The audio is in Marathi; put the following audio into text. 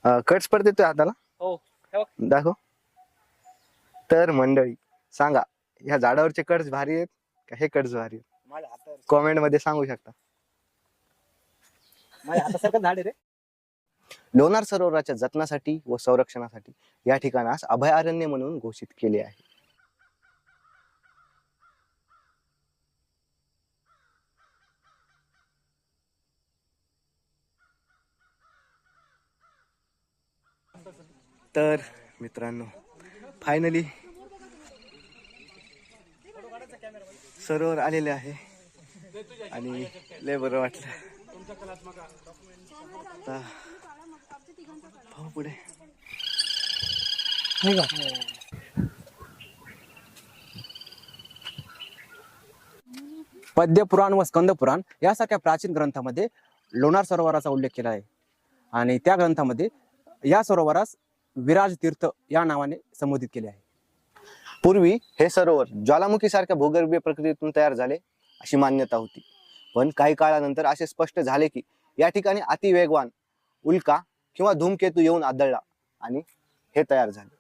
कट्स पडते तुझ्या हाताला? हो हे बघ. दाखव. तर मंडळी सांगा, ह्या झाडावरचे कट्स भारी आहेत का हे कट्स भारी आहेत? माझ्या हातावर कॉमेंट मध्ये सांगू शकता. माझ्या हातासारखं झाड आहे रे. लोणार सरोवराच्या जतनासाठी व संरक्षणासाठी या ठिकाणास अभयारण्य म्हणून घोषित केले आहे. तर मित्रांनो, फायनली सरोवर आलेले आहे आणि लय बरं वाटलं. आता पाहू पुढे. पद्यपुराण व स्कंदपुराण यासारख्या प्राचीन ग्रंथामध्ये लोणार सरोवराचा उल्लेख केला आहे आणि त्या ग्रंथामध्ये या सरोवरास विराज तीर्थ या नावाने संबोधित केले आहे. पूर्वी हे सरोवर ज्वालामुखी सारख्या भूगर्भीय प्रक्रियेतून तयार झाले अशी मान्यता होती, पण काही काळानंतर असे स्पष्ट झाले की या ठिकाणी अतिवेगवान उल्का किंवा धूमकेतू येऊन आदळला आणि हे तयार झाले.